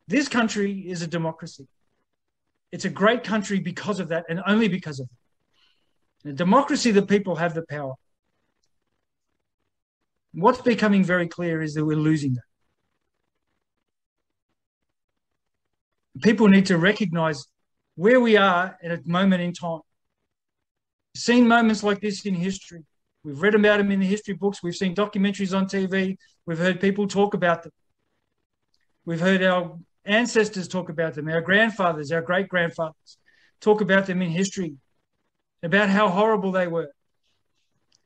This country is a democracy. It's a great country because of that, and only because of it. In a democracy, the people have the power. What's becoming very clear is that we're losing that. People need to recognize where we are at a moment in time. We've seen moments like this in history. We've read about them in the history books. We've seen documentaries on TV. We've heard people talk about them. We've heard our ancestors talk about them, our grandfathers, our great-grandfathers talk about them in history, about how horrible they were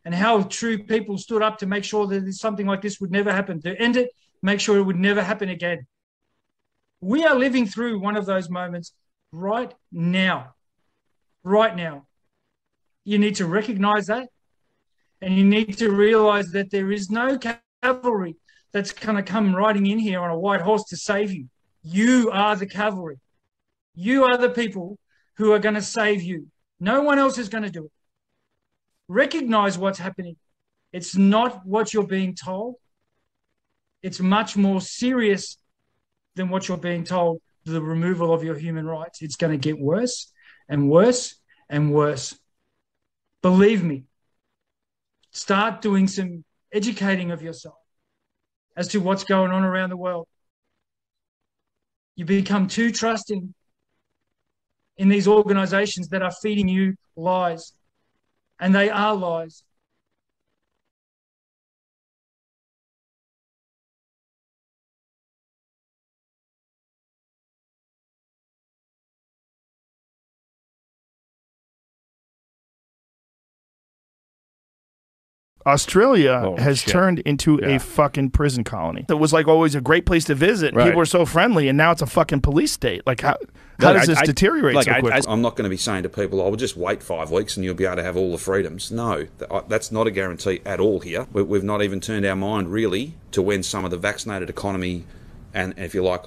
and how true people stood up to make sure that something like this would never happen, to end it, make sure it would never happen again. We are living through one of those moments right now. Right now. You need to recognize that, and you need to realize that there is no cavalry that's going to come riding in here on a white horse to save you. You are the cavalry. You are the people who are going to save you. No one else is going to do it. Recognize what's happening. It's not what you're being told. It's much more serious than what you're being told, the removal of your human rights. It's going to get worse and worse and worse. Believe me. Start doing some educating of yourself as to what's going on around the world. You become too trusting in these organizations that are feeding you lies, and they are lies. Australia has turned into a fucking prison colony. It was like always a great place to visit. Right. People were so friendly, and now it's a fucking police state. Like, how does this deteriorate so quickly? I'm not going to be saying to people, "I will just wait 5 weeks and you'll be able to have all the freedoms." No, that's not a guarantee at all here. We've not even turned our mind really to when some of the vaccinated economy and, if you like,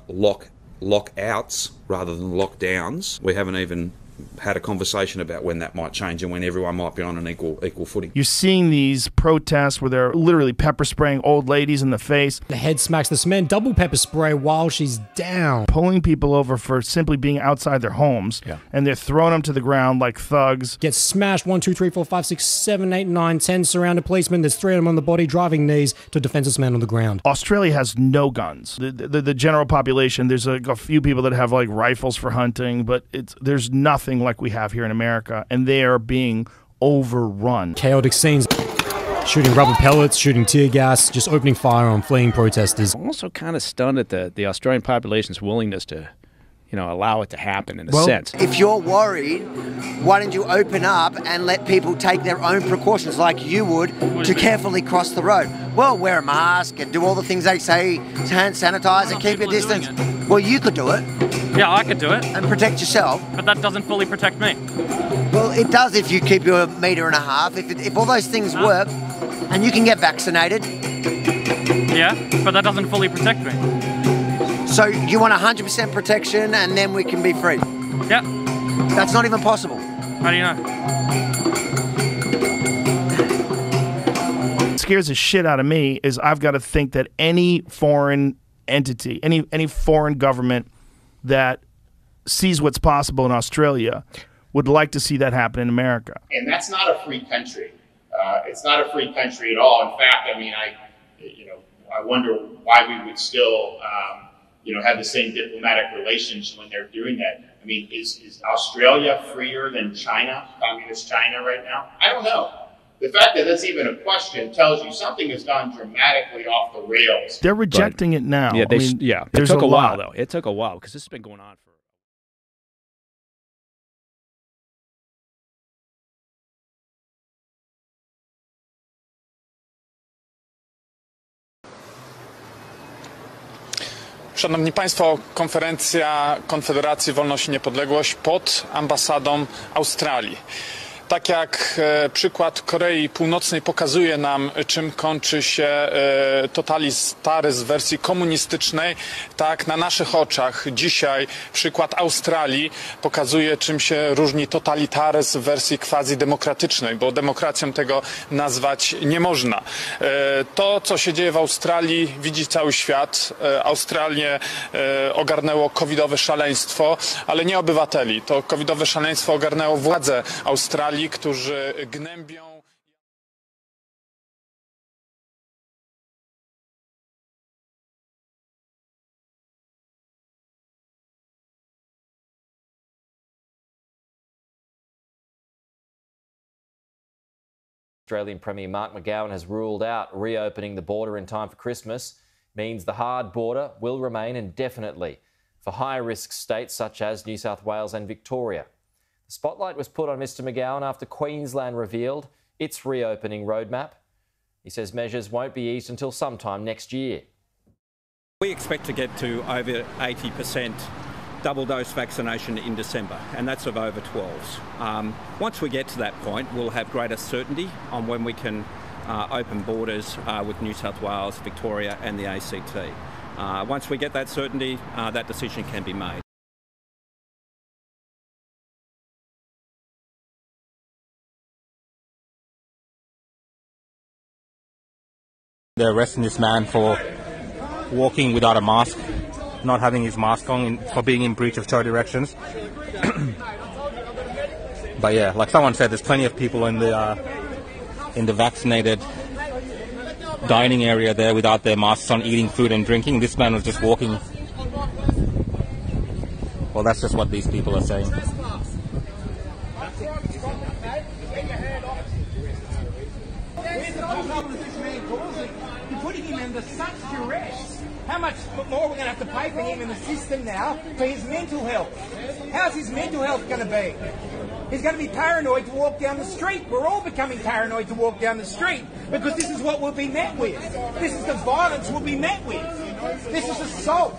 lockouts rather than lockdowns. We haven't even had a conversation about when that might change and when everyone might be on an equal footing. You're seeing these protests where they're literally pepper spraying old ladies in the face. The head smacks this man, double pepper spray while she's down. Pulling people over for simply being outside their homes, and they're throwing them to the ground like thugs. Gets smashed 1, 2, 3, 4, 5, 6, 7, 8, 9, 10 surrounded policemen. There's 3 of them on the body driving knees to defend this man on the ground. Australia has no guns. The general population, there's a few people that have like rifles for hunting, but there's nothing like we have here in America, and they are being overrun. Chaotic scenes, shooting rubber pellets, shooting tear gas, just opening fire on fleeing protesters. I'm also kind of stunned at the Australian population's willingness to, allow it to happen in a sense. If you're worried, why don't you open up and let people take their own precautions like you would to carefully cross the road? Well, wear a mask and do all the things they say, hand sanitize and keep your distance. Well, you could do it. Yeah, I could do it. And protect yourself. But that doesn't fully protect me. Well, it does if you keep your 1.5 meters. If all those things work and you can get vaccinated. Yeah, but that doesn't fully protect me. So you want 100% protection and then we can be free? Yeah. That's not even possible. How do you know? What scares the shit out of me is I've got to think that any foreign entity, any foreign government that sees what's possible in Australia would like to see that happen in America. And that's not a free country. It's not a free country at all. In fact, I mean, I wonder why we would still, have the same diplomatic relations when they're doing that. I mean, is Australia freer than China, communist China right now? I don't know. The fact that that's even a question tells you something has gone dramatically off the rails. They're rejecting it now. Yeah, it took a while, though. It took a while because this has been going on for... Szanowni Państwo, konferencja Konfederacji Wolność i Niepodległość pod ambasadą Australii. Tak jak przykład Korei Północnej pokazuje nam, czym kończy się totalitaryzm w wersji komunistycznej, tak na naszych oczach dzisiaj przykład Australii pokazuje, czym się różni totalitaryzm w wersji quasi-demokratycznej, bo demokracją tego nazwać nie można. To, co się dzieje w Australii, widzi cały świat. Australię ogarnęło covidowe szaleństwo, ale nie obywateli. To covidowe szaleństwo ogarnęło władze Australii, którzy gnębią. Australian Premier Mark McGowan has ruled out reopening the border in time for Christmas. Means the hard border will remain indefinitely for high-risk states such as New South Wales and Victoria. The spotlight was put on Mr McGowan after Queensland revealed its reopening roadmap. He says measures won't be eased until sometime next year. We expect to get to over 80% double-dose vaccination in December, and that's of over 12s. Once we get to that point, we'll have greater certainty on when we can open borders with New South Wales, Victoria and the ACT. Once we get that certainty, that decision can be made. They're arresting this man for walking without a mask, not having his mask on, for being in breach of show directions. But yeah, like someone said, there's plenty of people in the vaccinated dining area there without their masks on, eating food and drinking. This man was just walking. Well, that's just what these people are saying. You're putting him under such duress. How much more we're going to have to pay for him in the system now for his mental health? How's his mental health going to be? He's going to be paranoid to walk down the street. We're all becoming paranoid to walk down the street because this is what we'll be met with. This is the violence we'll be met with. This is assault.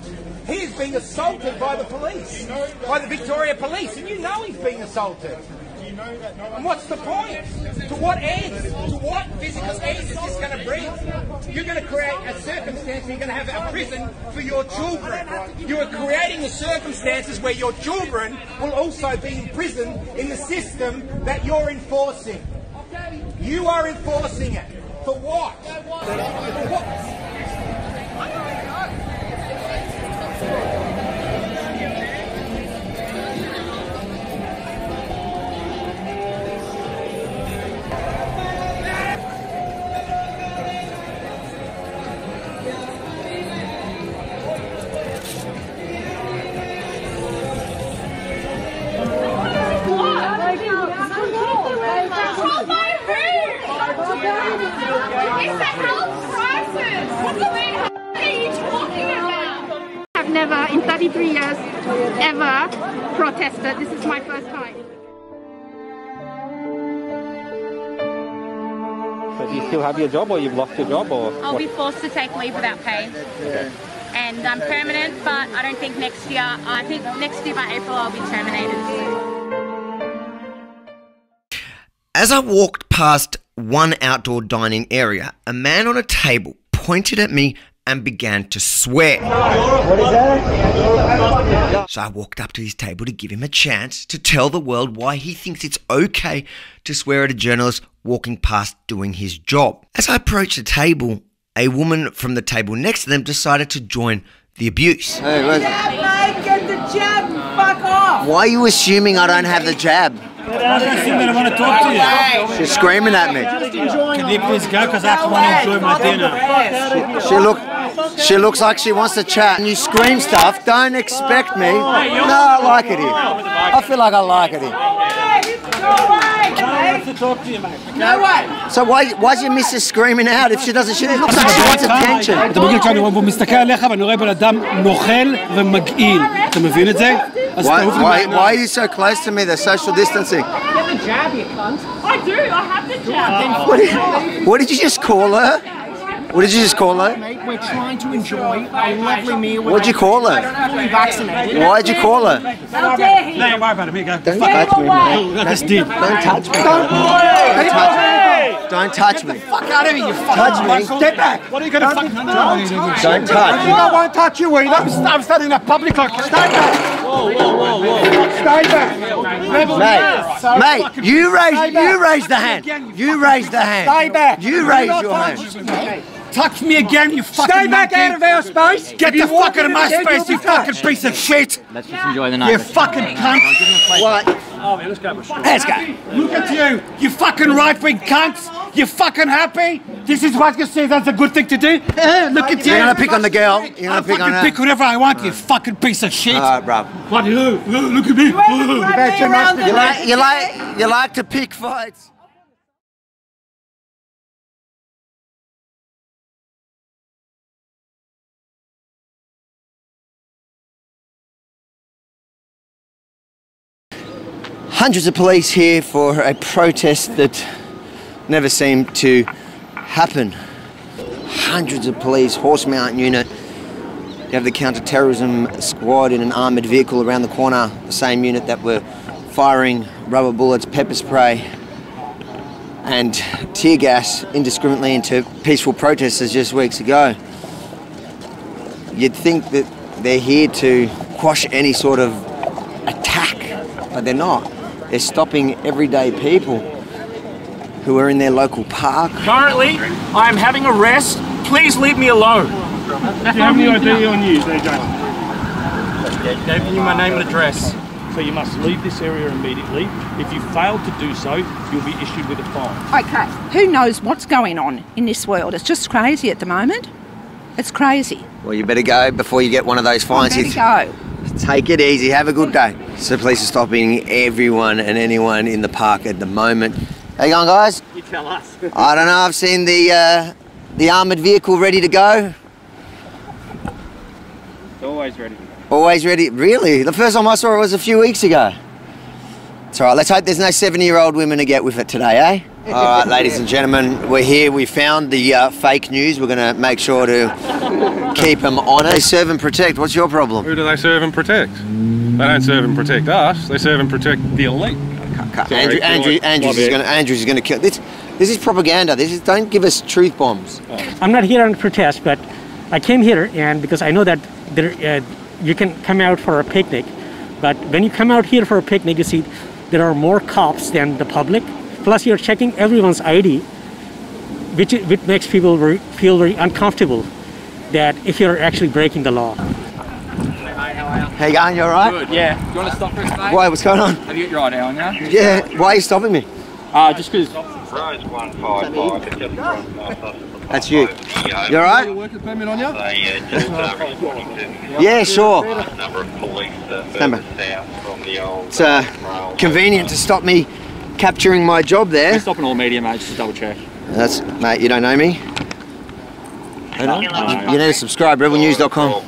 He is being assaulted by the police, by the Victoria Police, and you know he's being assaulted. And what's the point? To what end? To what physical end is this going to bring? You're going to create a circumstance where you're going to have a prison for your children. You are creating the circumstances where your children will also be in prison in the system that you're enforcing. You are enforcing it. For what? For what? It's a health crisis. What do you mean? What are you talking about? I've never, in 33 years, ever protested. This is my first time. So do you still have your job, or you've lost your job, or? I'll be forced to take leave without pay. Okay. And I'm permanent, but I don't think next year, I think next year by April I'll be terminated. As I walked past one outdoor dining area, a man on a table pointed at me and began to swear. What is that? So I walked up to his table to give him a chance to tell the world why he thinks it's okay to swear at a journalist walking past doing his job. As I approached the table, a woman from the table next to them decided to join the abuse. Hey, jab, mate, get the jab, fuck off! Why are you assuming I don't have the jab? I don't think that I want to talk to you. She's screaming at me. Can you please go, because I actually want to enjoy my dinner. She looks like she wants to chat. And you scream stuff, don't expect me. No, I like it here. I feel like I like it here. I want to talk to you, mate. No way. So why's your missus screaming out if she doesn't? She looks like she wants attention. אתה מבין כשאני מסתכל עליך ואני רואה בן אדם נוכל ומגעיל. אתה מבין את זה? Why are you so close to me? They're social distancing. Get the jab, you cunt. I do. I have the jab. What did you just call her? What did you just call her? Mate, we're trying to enjoy a lovely meal. What'd you call her? Fully vaccinated. Why'd you call her? How dare he? Don't worry about it, here you go. Don't touch me, mate. That's deep. Don't touch me. Don't touch me. Fuck out of here, you fucking Touch me. Step back. What are you going to fucking do? Don't touch. I won't touch you either. I'm standing in public. Stay back. Whoa, whoa, whoa, whoa. Stay back. Mate, you raised the hand. You raised the hand. Stay back. You raised your hand. Touch me again, you fucking Stay back out of our space. Get the fuck out of my space, you fucking piece of shit. Let's just enjoy the night. You fucking cunt. What? Oh, let's go. Let's go. Look at you, you fucking right-wing cunts. You fucking happy? This is what you say that's a good thing to do? Look at you. You're gonna pick on the girl. You're gonna pick on her. Pick whatever I want, you fucking piece of shit. All right, bro. What do you do? Look at me. You like to pick fights. Hundreds of police here for a protest that never seemed to happen. Hundreds of police, horse mount unit. You have the counter-terrorism squad in an armoured vehicle around the corner, the same unit that were firing rubber bullets, pepper spray and tear gas indiscriminately into peaceful protesters just weeks ago. You'd think that they're here to quash any sort of attack, but they're not. They're stopping everyday people who are in their local park. Currently, I'm having a rest. Please leave me alone. Do you have any ID on you, there, Jason? Gave you my name and address. So you must leave this area immediately. If you fail to do so, you'll be issued with a fine. Okay, who knows what's going on in this world? It's just crazy at the moment. It's crazy. Well, you better go before you get one of those fines. You better go. Take it easy, have a good day. So police are stopping everyone and anyone in the park at the moment. How you going, guys? You tell us. I don't know, I've seen the armoured vehicle ready to go. It's always ready to go. Always ready? Really? The first time I saw it was a few weeks ago. It's all right, let's hope there's no 70-year-old women to get with it today, eh? All right, ladies and gentlemen, we're here. We found the fake news. We're going to make sure to keep them honest. They serve and protect. What's your problem? Who do they serve and protect? They don't serve and protect us. They serve and protect the elite. Andrew's going to kill. This is propaganda. Don't give us truth bombs. I'm not here on protest, but I came here and because I know that you can come out for a picnic, but when you come out here for a picnic, you see there are more cops than the public. Plus, you're checking everyone's ID, which makes people feel very uncomfortable that if you're actually breaking the law. How you going? You all right? Good, yeah. Do you want to stop for us, mate? Why? What's going on? Have you got your ID on, yeah? Yeah. Why are you stopping me? Just because. That's you. You all right? Worker permit on you? Yeah, sure. Stand back. It's convenient to stop me capturing my job there. We're stopping all media, mate, just to double check. That's, mate, you don't know me? No. You need to subscribe, rebelnews.com.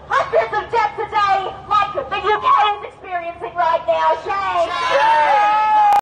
Hundreds of deaths a day, like the UK is experiencing right now. Shame!